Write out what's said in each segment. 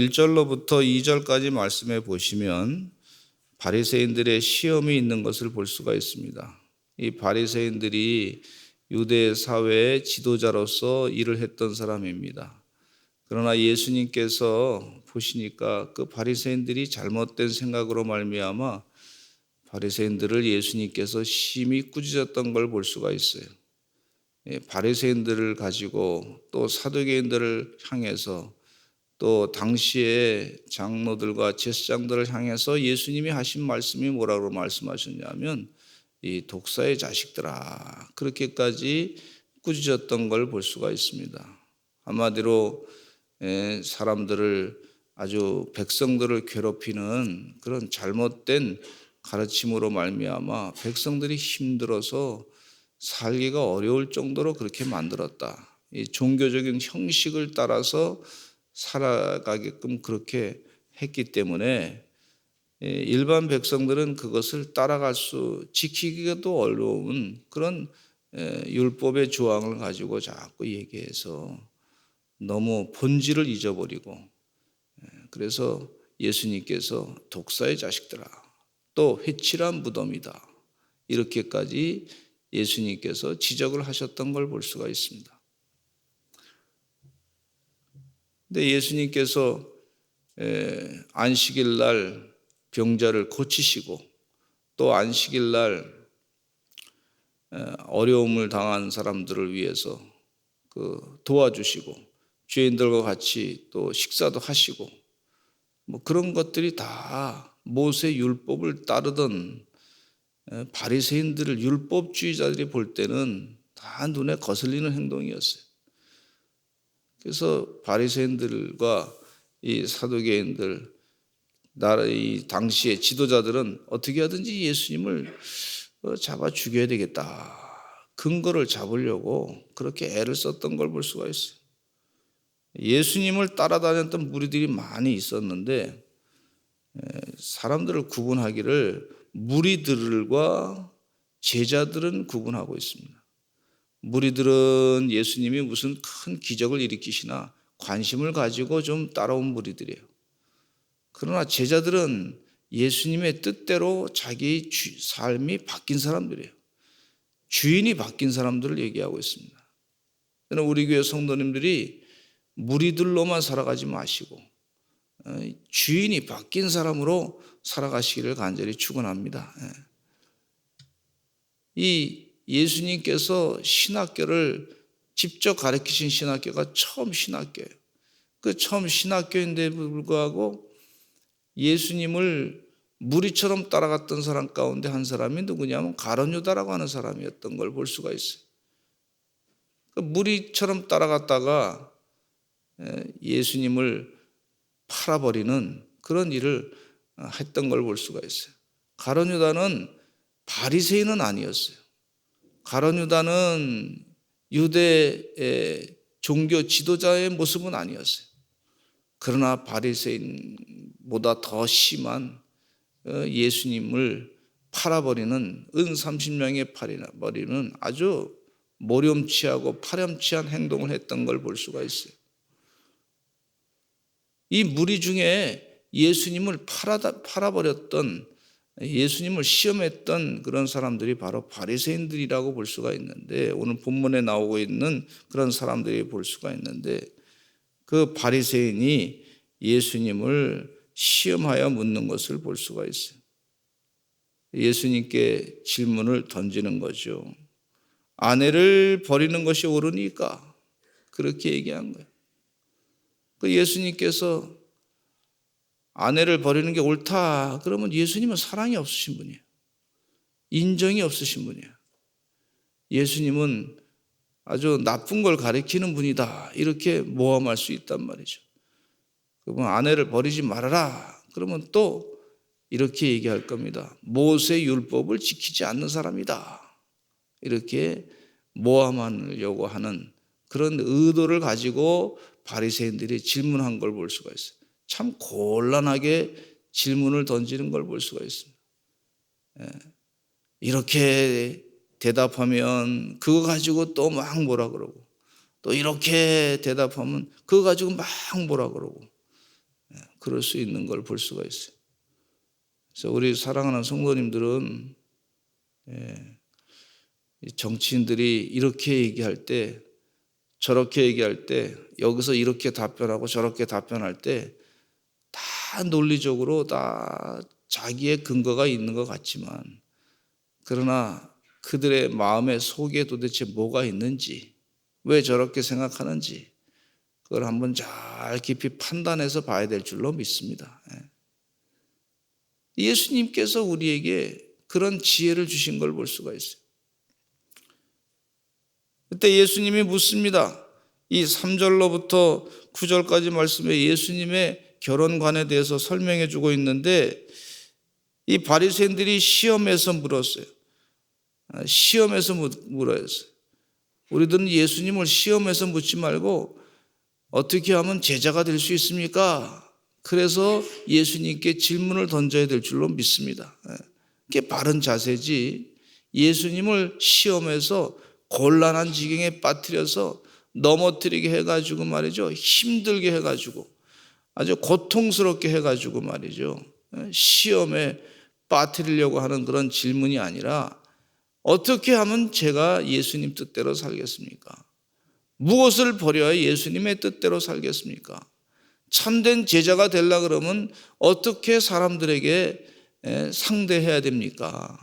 1절로부터 2절까지 말씀해 보시면 바리새인들의 시험이 있는 것을 볼 수가 있습니다. 이 바리새인들이 유대 사회의 지도자로서 일을 했던 사람입니다. 그러나 예수님께서 보시니까 그 바리새인들이 잘못된 생각으로 말미암아 바리새인들을 예수님께서 심히 꾸짖었던 걸 볼 수가 있어요. 바리새인들을 가지고 또 사두개인들을 향해서 또 당시의 장로들과 제사장들을 향해서 예수님이 하신 말씀이 뭐라고 말씀하셨냐면 이 독사의 자식들아, 그렇게까지 꾸짖었던 걸 볼 수가 있습니다. 한마디로 사람들을, 아주 백성들을 괴롭히는 그런 잘못된 가르침으로 말미암아 백성들이 힘들어서 살기가 어려울 정도로 그렇게 만들었다. 이 종교적인 형식을 따라서 살아가게끔 그렇게 했기 때문에 일반 백성들은 그것을 지키기도 어려운 그런 율법의 조항을 가지고 자꾸 얘기해서 너무 본질을 잊어버리고, 그래서 예수님께서 독사의 자식들아, 또 회칠한 무덤이다, 이렇게까지 예수님께서 지적을 하셨던 걸 볼 수가 있습니다. 근데 예수님께서 안식일 날 병자를 고치시고 또 안식일 날 어려움을 당한 사람들을 위해서 도와주시고 죄인들과 같이 또 식사도 하시고, 뭐 그런 것들이 다 모세 율법을 따르던 바리새인들을, 율법주의자들이 볼 때는 다 눈에 거슬리는 행동이었어요. 그래서 바리새인들과 이 사두개인들, 이 당시의 지도자들은 어떻게 하든지 예수님을 잡아 죽여야 되겠다, 근거를 잡으려고 그렇게 애를 썼던 걸 볼 수가 있어요. 예수님을 따라다녔던 무리들이 많이 있었는데 사람들을 구분하기를 무리들과 제자들은 구분하고 있습니다. 무리들은 예수님이 무슨 큰 기적을 일으키시나 관심을 가지고 좀 따라온 무리들이에요. 그러나 제자들은 예수님의 뜻대로 자기 삶이 바뀐 사람들이에요. 주인이 바뀐 사람들을 얘기하고 있습니다. 그러나 우리 교회 성도님들이 무리들로만 살아가지 마시고 주인이 바뀐 사람으로 살아가시기를 간절히 축원합니다. 이 예수님께서 신학교를 직접 가르치신 신학교가 처음 신학교예요. 그 처음 신학교인데 불구하고 예수님을 무리처럼 따라갔던 사람 가운데 한 사람이 누구냐면 가룟 유다라고 하는 사람이었던 걸 볼 수가 있어요. 그 무리처럼 따라갔다가 예수님을 팔아버리는 그런 일을 했던 걸 볼 수가 있어요. 가룟 유다는 바리새인은 아니었어요. 가룟 유다는 유대의 종교 지도자의 모습은 아니었어요. 그러나 바리새인보다 더 심한 예수님을 팔아버리는, 은 30명에 팔아버리는 아주 모렴치하고 파렴치한 행동을 했던 걸 볼 수가 있어요. 이 무리 중에 예수님을 팔아버렸던, 예수님을 시험했던 그런 사람들이 바로 바리새인들이라고 볼 수가 있는데, 오늘 본문에 나오고 있는 그런 사람들이 볼 수가 있는데, 그 바리새인이 예수님을 시험하여 묻는 것을 볼 수가 있어요. 예수님께 질문을 던지는 거죠. 아내를 버리는 것이 옳으니까, 그렇게 얘기한 거예요. 그 예수님께서 아내를 버리는 게 옳다 그러면 예수님은 사랑이 없으신 분이에요. 인정이 없으신 분이에요. 예수님은 아주 나쁜 걸 가리키는 분이다, 이렇게 모함할 수 있단 말이죠. 그러면 아내를 버리지 말아라 그러면 또 이렇게 얘기할 겁니다. 모세 율법을 지키지 않는 사람이다, 이렇게 모함하려고 하는 그런 의도를 가지고 바리새인들이 질문한 걸 볼 수가 있어요. 참 곤란하게 질문을 던지는 걸 볼 수가 있습니다. 이렇게 대답하면 그거 가지고 또 막 뭐라 그러고, 또 이렇게 대답하면 그거 가지고 막 뭐라 그러고, 그럴 수 있는 걸 볼 수가 있어요. 그래서 우리 사랑하는 성도님들은 정치인들이 이렇게 얘기할 때, 저렇게 얘기할 때, 여기서 이렇게 답변하고 저렇게 답변할 때 다 논리적으로 다 자기의 근거가 있는 것 같지만, 그러나 그들의 마음의 속에 도대체 뭐가 있는지, 왜 저렇게 생각하는지 그걸 한번 잘 깊이 판단해서 봐야 될 줄로 믿습니다. 예수님께서 우리에게 그런 지혜를 주신 걸 볼 수가 있어요. 그때 예수님이 묻습니다. 이 3절로부터 9절까지 말씀에 예수님의 결혼관에 대해서 설명해 주고 있는데, 이 바리새인들이 시험에서 물었어요. 시험에서 물어요. 우리들은 예수님을 시험에서 묻지 말고 어떻게 하면 제자가 될 수 있습니까? 그래서 예수님께 질문을 던져야 될 줄로 믿습니다. 그게 바른 자세지, 예수님을 시험해서 곤란한 지경에 빠뜨려서 넘어뜨리게 해가지고 말이죠, 힘들게 해가지고 아주 고통스럽게 해가지고 말이죠, 시험에 빠뜨리려고 하는 그런 질문이 아니라, 어떻게 하면 제가 예수님 뜻대로 살겠습니까? 무엇을 버려야 예수님의 뜻대로 살겠습니까? 참된 제자가 되려고 그러면 어떻게 사람들에게 상대해야 됩니까?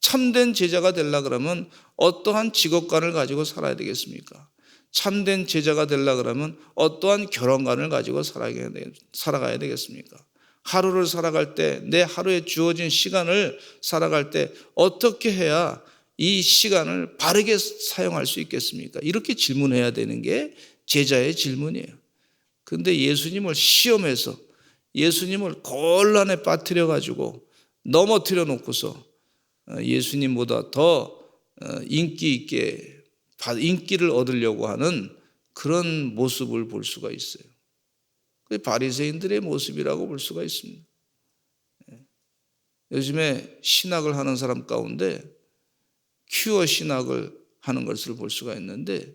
참된 제자가 되려고 그러면 어떠한 직업관을 가지고 살아야 되겠습니까? 참된 제자가 되려고 그러면 어떠한 결혼관을 가지고 살아가야 되겠습니까? 하루를 살아갈 때, 내 하루에 주어진 시간을 살아갈 때 어떻게 해야 이 시간을 바르게 사용할 수 있겠습니까? 이렇게 질문해야 되는 게 제자의 질문이에요. 그런데 예수님을 시험해서, 예수님을 곤란에 빠뜨려 가지고 넘어뜨려 놓고서 예수님보다 더 인기 있게 인기를 얻으려고 하는 그런 모습을 볼 수가 있어요. 그게 바리새인들의 모습이라고 볼 수가 있습니다. 요즘에 신학을 하는 사람 가운데 큐어 신학을 하는 것을 볼 수가 있는데,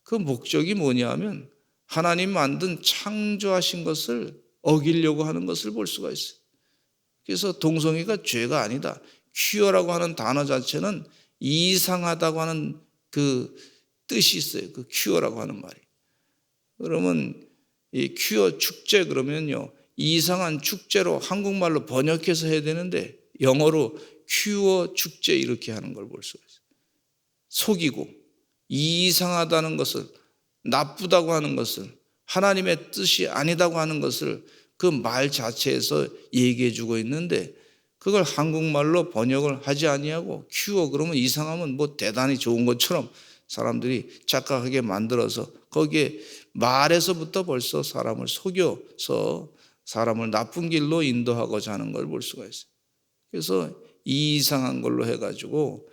그 목적이 뭐냐 하면 하나님 만든 창조하신 것을 어기려고 하는 것을 볼 수가 있어요. 그래서 동성애가 죄가 아니다. 큐어라고 하는 단어 자체는 이상하다고 하는 그 뜻이 있어요. 그 큐어라고 하는 말이. 그러면 이 큐어 축제 그러면요, 이상한 축제로 한국말로 번역해서 해야 되는데 영어로 큐어 축제 이렇게 하는 걸 볼 수가 있어요. 속이고 이상하다는 것을, 나쁘다고 하는 것을, 하나님의 뜻이 아니다고 하는 것을 그 말 자체에서 얘기해 주고 있는데, 그걸 한국말로 번역을 하지 아니하고 큐어 그러면 이상하면 뭐 대단히 좋은 것처럼 사람들이 착각하게 만들어서 거기에 말에서부터 벌써 사람을 속여서 사람을 나쁜 길로 인도하고자 하는 걸 볼 수가 있어요. 그래서 이상한 걸로 해가지고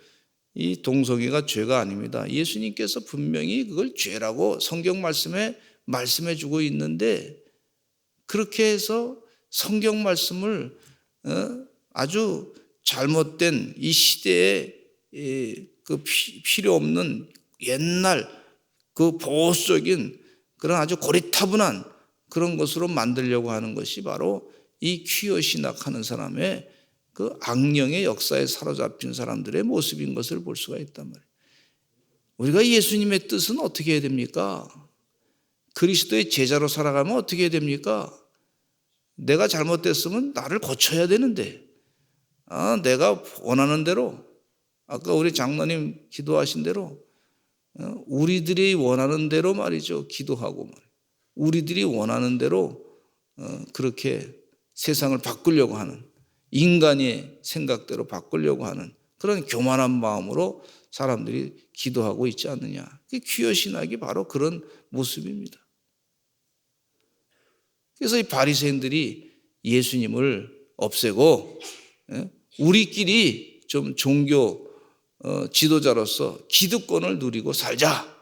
이 동성애가 죄가 아닙니다. 예수님께서 분명히 그걸 죄라고 성경 말씀해 주고 있는데, 그렇게 해서 성경 말씀을 아주 잘못된 이 시대에 그 필요 없는 옛날 그 보수적인 그런 아주 고리타분한 그런 것으로 만들려고 하는 것이 바로 이 퀴어 신학하는 사람의 그 악령의 역사에 사로잡힌 사람들의 모습인 것을 볼 수가 있단 말이에요. 우리가 예수님의 뜻은 어떻게 해야 됩니까? 그리스도의 제자로 살아가면 어떻게 해야 됩니까? 내가 잘못됐으면 나를 고쳐야 되는데, 내가 원하는 대로, 아까 우리 장로님 기도하신 대로 우리들이 원하는 대로 말이죠, 기도하고 말이에요. 우리들이 원하는 대로 그렇게 세상을 바꾸려고 하는, 인간의 생각대로 바꾸려고 하는 그런 교만한 마음으로 사람들이 기도하고 있지 않느냐. 퀴어 신학이 바로 그런 모습입니다. 그래서 이 바리새인들이 예수님을 없애고 우리끼리 좀 종교 지도자로서 기득권을 누리고 살자,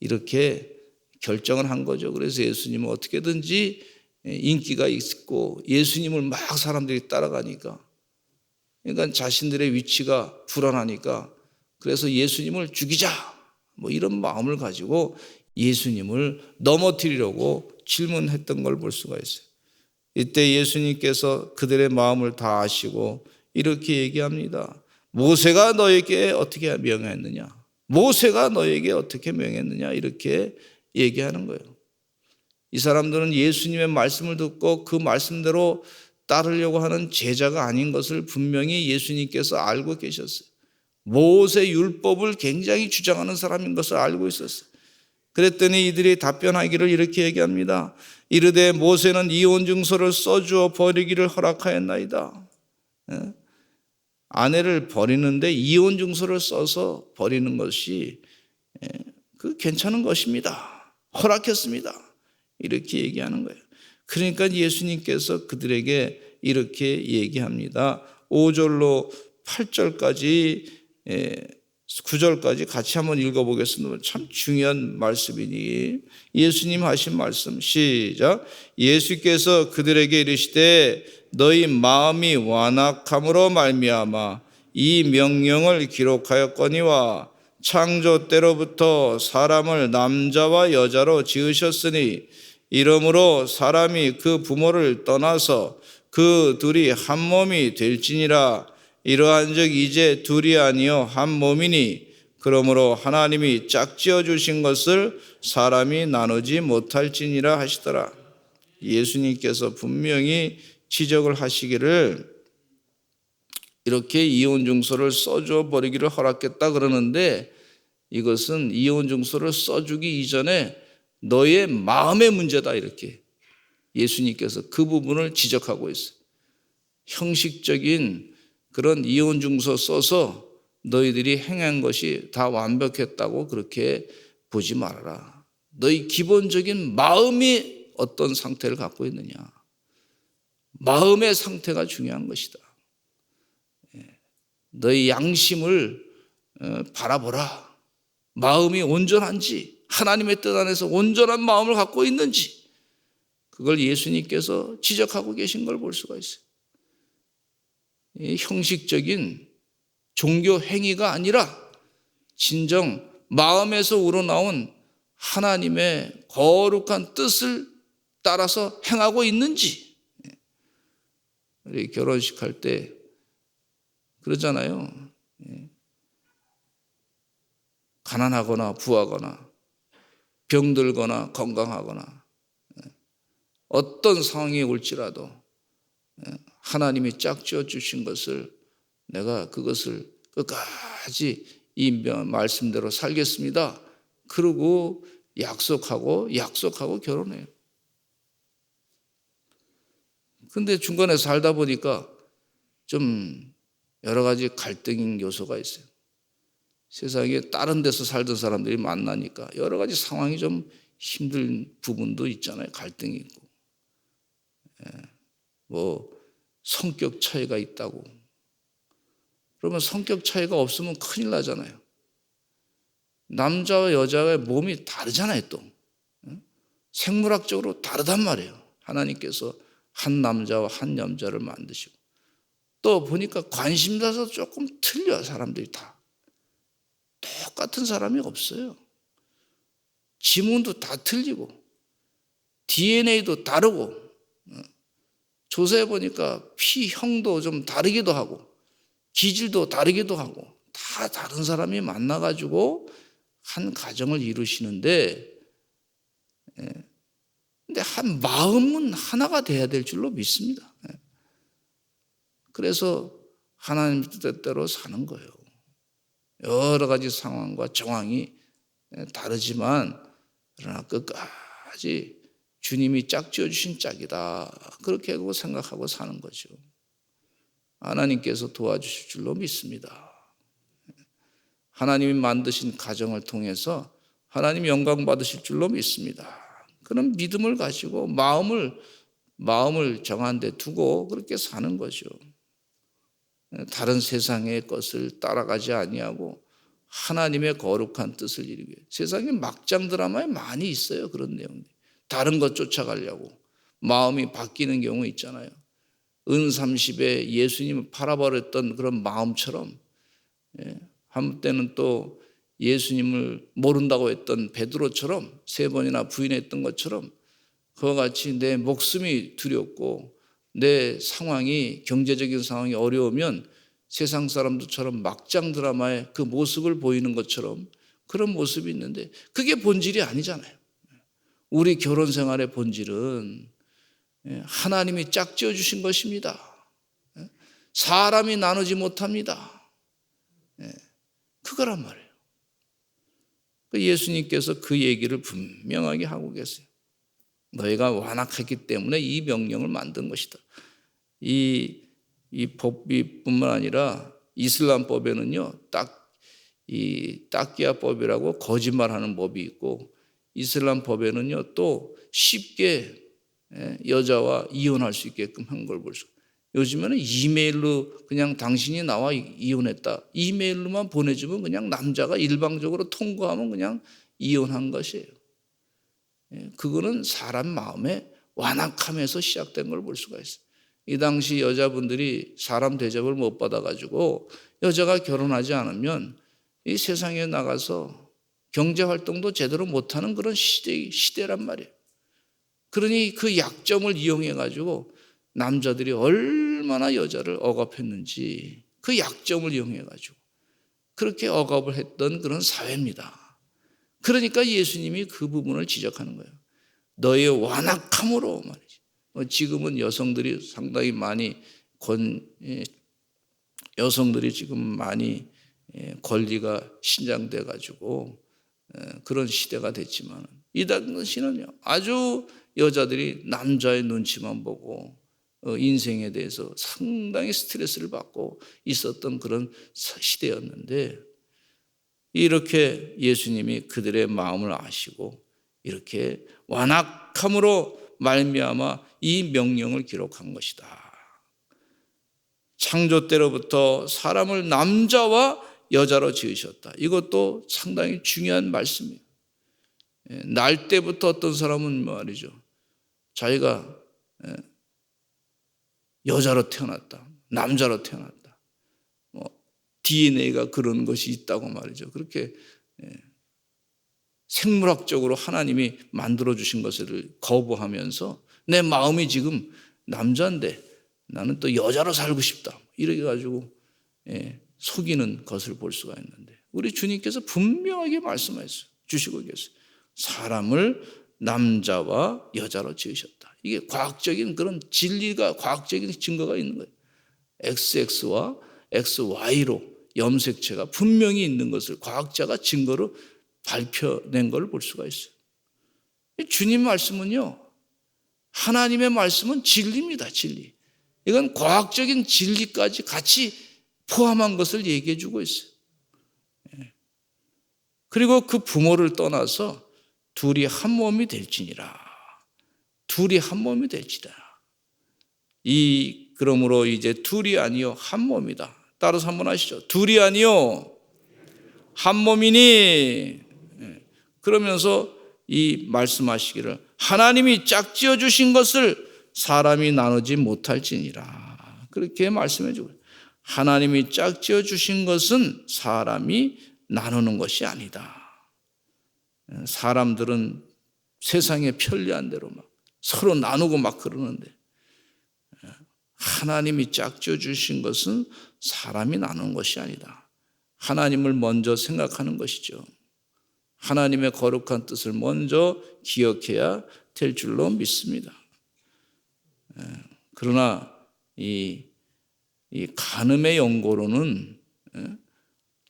이렇게 결정을 한 거죠. 그래서 예수님은 어떻게든지 인기가 있고 예수님을 막 사람들이 따라가니까, 그러니까 자신들의 위치가 불안하니까, 그래서 예수님을 죽이자 뭐 이런 마음을 가지고 예수님을 넘어뜨리려고 질문했던 걸 볼 수가 있어요. 이때 예수님께서 그들의 마음을 다 아시고 이렇게 얘기합니다. 모세가 너에게 어떻게 명했느냐? 모세가 너에게 어떻게 명했느냐? 이렇게 얘기하는 거예요. 이 사람들은 예수님의 말씀을 듣고 그 말씀대로 따르려고 하는 제자가 아닌 것을 분명히 예수님께서 알고 계셨어요. 모세 율법을 굉장히 주장하는 사람인 것을 알고 있었어요. 그랬더니 이들이 답변하기를 이렇게 얘기합니다. 이르되 모세는 이혼 증서를 써주어 버리기를 허락하였나이다. 아내를 버리는데 이혼 증서를 써서 버리는 것이 그 괜찮은 것입니다. 허락했습니다. 이렇게 얘기하는 거예요. 그러니까 예수님께서 그들에게 이렇게 얘기합니다. 5절로 8절까지 9절까지 같이 한번 읽어보겠습니다. 참 중요한 말씀이니 예수님 하신 말씀 시작. 예수께서 그들에게 이르시되 너희 마음이 완악함으로 말미암아 이 명령을 기록하였거니와 창조 때로부터 사람을 남자와 여자로 지으셨으니 이러므로 사람이 그 부모를 떠나서 그 둘이 한 몸이 될지니라. 이러한즉 이제 둘이 아니요 한 몸이니 그러므로 하나님이 짝지어 주신 것을 사람이 나누지 못할지니라 하시더라. 예수님께서 분명히 지적을 하시기를 이렇게 이혼 증서를 써줘 버리기를 허락했다 그러는데 이것은 이혼 증서를 써주기 이전에 너의 마음의 문제다 이렇게 예수님께서 그 부분을 지적하고 있어요. 형식적인 그런 이혼 증서 써서 너희들이 행한 것이 다 완벽했다고 그렇게 보지 말아라. 너희 기본적인 마음이 어떤 상태를 갖고 있느냐. 마음의 상태가 중요한 것이다. 너희 양심을 바라보라. 마음이 온전한지 하나님의 뜻 안에서 온전한 마음을 갖고 있는지 그걸 예수님께서 지적하고 계신 걸 볼 수가 있어요. 형식적인 종교 행위가 아니라 진정 마음에서 우러나온 하나님의 거룩한 뜻을 따라서 행하고 있는지. 우리 결혼식 할 때 그러잖아요. 가난하거나 부하거나 병들거나 건강하거나 어떤 상황이 올지라도 하나님이 짝지어 주신 것을 내가 그것을 끝까지 이 말씀대로 살겠습니다. 그러고 약속하고 결혼해요. 근데 중간에 살다 보니까 좀 여러 가지 갈등인 요소가 있어요. 세상에 다른 데서 살던 사람들이 만나니까 여러 가지 상황이 좀 힘든 부분도 있잖아요. 갈등이 있고. 뭐 성격 차이가 있다고. 그러면 성격 차이가 없으면 큰일 나잖아요. 남자와 여자의 몸이 다르잖아요, 또. 생물학적으로 다르단 말이에요. 하나님께서 한 남자와 한 여자를 만드시고. 또 보니까 관심사도 조금 틀려, 사람들이 다. 똑같은 사람이 없어요. 지문도 다 틀리고, DNA도 다르고, 조사해 보니까 피형도 좀 다르기도 하고, 기질도 다르기도 하고, 다 다른 사람이 만나가지고 한 가정을 이루시는데, 근데 한 마음은 하나가 돼야 될 줄로 믿습니다. 그래서 하나님 뜻대로 사는 거예요. 여러 가지 상황과 정황이 다르지만 그러나 끝까지 주님이 짝지어 주신 짝이다. 그렇게 하고 생각하고 사는 거죠. 하나님께서 도와주실 줄로 믿습니다. 하나님이 만드신 가정을 통해서 하나님 영광 받으실 줄로 믿습니다. 그런 믿음을 가지고 마음을 정한 데 두고 그렇게 사는 거죠. 다른 세상의 것을 따라가지 아니하고 하나님의 거룩한 뜻을 이루기 위해. 세상에 막장 드라마에 많이 있어요. 그런 내용들이. 다른 것 쫓아가려고 마음이 바뀌는 경우 있잖아요. 은30에 예수님을 팔아버렸던 그런 마음처럼, 한때는 또 예수님을 모른다고 했던 베드로처럼 3번이나 부인했던 것처럼 그와 같이 내 목숨이 두렵고 내 상황이 경제적인 상황이 어려우면 세상 사람들처럼 막장 드라마의 그 모습을 보이는 것처럼 그런 모습이 있는데 그게 본질이 아니잖아요. 우리 결혼 생활의 본질은 하나님이 짝지어 주신 것입니다. 사람이 나누지 못합니다. 그거란 말이에요. 예수님께서 그 얘기를 분명하게 하고 계세요. 너희가 완악했기 때문에 이 명령을 만든 것이다. 이 법이뿐만 아니라 이슬람법에는요, 이 따끼야법이라고 거짓말하는 법이 있고, 이슬람 법에는요 또 쉽게 여자와 이혼할 수 있게끔 한 걸 볼 수. 요즘에는 이메일로 그냥 당신이 나와 이혼했다, 이메일로만 보내주면 그냥 남자가 일방적으로 통과하면 그냥 이혼한 것이에요. 그거는 사람 마음의 완악함에서 시작된 걸 볼 수가 있어요. 이 당시 여자분들이 사람 대접을 못 받아가지고 여자가 결혼하지 않으면 이 세상에 나가서 경제활동도 제대로 못하는 그런 시대란 말이에요. 그러니 그 약점을 이용해가지고 남자들이 얼마나 여자를 억압했는지 그 약점을 이용해가지고 그렇게 억압을 했던 그런 사회입니다. 그러니까 예수님이 그 부분을 지적하는 거예요. 너의 완악함으로 말이지. 지금은 여성들이 상당히 많이 여성들이 지금 많이 권리가 신장돼 가지고 그런 시대가 됐지만 이 당시는요 아주 여자들이 남자의 눈치만 보고 인생에 대해서 상당히 스트레스를 받고 있었던 그런 시대였는데 이렇게 예수님이 그들의 마음을 아시고 이렇게 완악함으로 말미암아 이 명령을 기록한 것이다. 창조 때로부터 사람을 남자와 여자로 지으셨다. 이것도 상당히 중요한 말씀이에요. 날 때부터 어떤 사람은 말이죠, 자기가 여자로 태어났다, 남자로 태어났다, DNA가 그런 것이 있다고 말이죠. 그렇게 생물학적으로 하나님이 만들어주신 것을 거부하면서 내 마음이 지금 남자인데 나는 또 여자로 살고 싶다, 이렇게 가지고 속이는 것을 볼 수가 있는데 우리 주님께서 분명하게 말씀하셨어요. 주시고 계세요. 사람을 남자와 여자로 지으셨다. 이게 과학적인 그런 진리가, 과학적인 증거가 있는 거예요. XX와 XY로 염색체가 분명히 있는 것을 과학자가 증거로 발표낸 걸 볼 수가 있어요. 주님 말씀은요, 하나님의 말씀은 진리입니다. 진리. 이건 과학적인 진리까지 같이 포함한 것을 얘기해 주고 있어요. 그리고 그 부모를 떠나서 둘이 한 몸이 될지니라. 둘이 한 몸이 될지라. 그러므로 이제 둘이 아니요 한 몸이다. 따라서 한번 하시죠. 둘이 아니요 한 몸이니. 그러면서 이 말씀하시기를 하나님이 짝지어 주신 것을 사람이 나누지 못할지니라. 그렇게 말씀해 주고, 하나님이 짝지어 주신 것은 사람이 나누는 것이 아니다. 사람들은 세상에 편리한 대로 막 서로 나누고 막 그러는데 하나님이 짝지어 주신 것은 사람이 나누는 것이 아니다. 하나님을 먼저 생각하는 것이죠. 하나님의 거룩한 뜻을 먼저 기억해야 될 줄로 믿습니다. 그러나 이 간음의 연고로는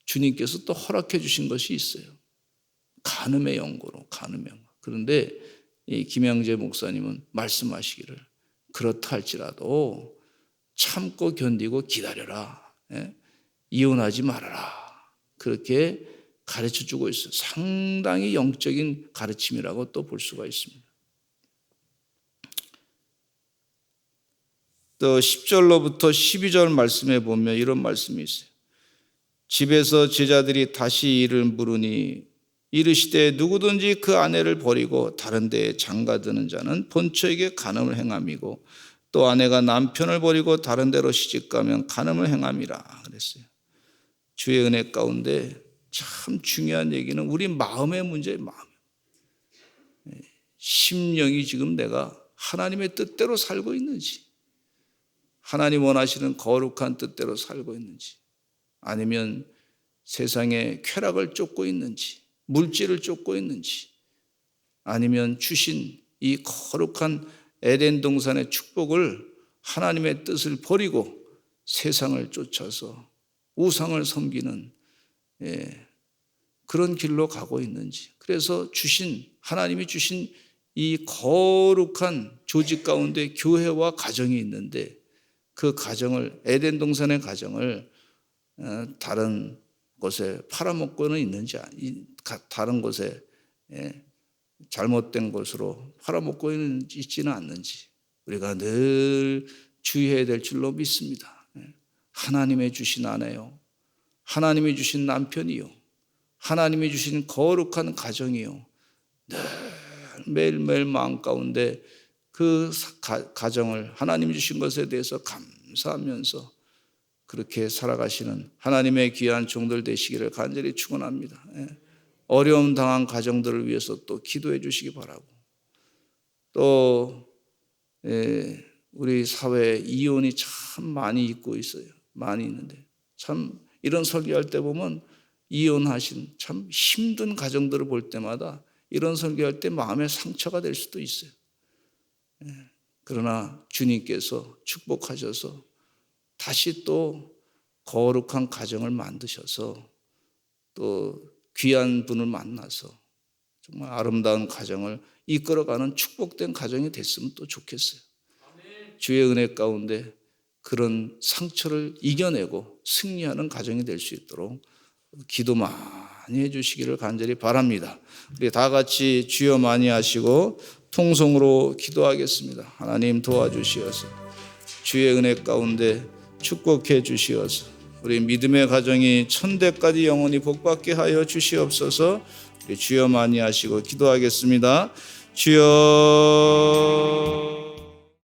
주님께서 또 허락해 주신 것이 있어요. 간음의 연고로, 간음의 연고. 그런데 이 김양재 목사님은 말씀하시기를 그렇다 할지라도 참고 견디고 기다려라. 이혼하지 말아라. 그렇게 가르쳐 주고 있어요. 상당히 영적인 가르침이라고 또 볼 수가 있습니다. 또 10절로부터 12절 말씀에 보면 이런 말씀이 있어요. 집에서 제자들이 다시 이를 물으니 이르시되 누구든지 그 아내를 버리고 다른 데에 장가드는 자는 본처에게 간음을 행함이고 또 아내가 남편을 버리고 다른 데로 시집가면 간음을 행함이라 그랬어요. 주의 은혜 가운데 참 중요한 얘기는 우리 마음의 문제예요. 마음. 심령이 지금 내가 하나님의 뜻대로 살고 있는지, 하나님 원하시는 거룩한 뜻대로 살고 있는지, 아니면 세상의 쾌락을 쫓고 있는지, 물질을 쫓고 있는지, 아니면 주신 이 거룩한 에덴 동산의 축복을 하나님의 뜻을 버리고 세상을 쫓아서 우상을 섬기는 그런 길로 가고 있는지, 그래서 하나님이 주신 이 거룩한 조직 가운데 교회와 가정이 있는데 그 가정을, 에덴 동산의 가정을 다른 곳에 팔아먹고는 있는지, 다른 곳에 잘못된 것으로 팔아먹고 있지는 않는지 우리가 늘 주의해야 될 줄로 믿습니다. 하나님의 주신 아내요, 하나님이 주신 남편이요, 하나님이 주신 거룩한 가정이요, 늘 매일매일 마음 가운데 그 가정을 하나님이 주신 것에 대해서 감사하면서 그렇게 살아가시는 하나님의 귀한 종들 되시기를 간절히 축원합니다. 어려움 당한 가정들을 위해서 또 기도해 주시기 바라고, 또 우리 사회에 이혼이 참 많이 있고 있어요. 많이 있는데 참 이런 설교할 때 보면 이혼하신 참 힘든 가정들을 볼 때마다 이런 설교할 때 마음의 상처가 될 수도 있어요. 그러나 주님께서 축복하셔서 다시 또 거룩한 가정을 만드셔서 또 귀한 분을 만나서 정말 아름다운 가정을 이끌어가는 축복된 가정이 됐으면 또 좋겠어요. 주의 은혜 가운데 그런 상처를 이겨내고 승리하는 가정이 될 수 있도록 기도 많이 해주시기를 간절히 바랍니다. 우리 다 같이 주여 많이 하시고 통성으로 기도하겠습니다. 하나님 도와주시어서 주의 은혜 가운데 축복해 주시어서 우리 믿음의 가정이 천대까지 영원히 복받게 하여 주시옵소서. 우리 주여 많이 하시고 기도하겠습니다. 주여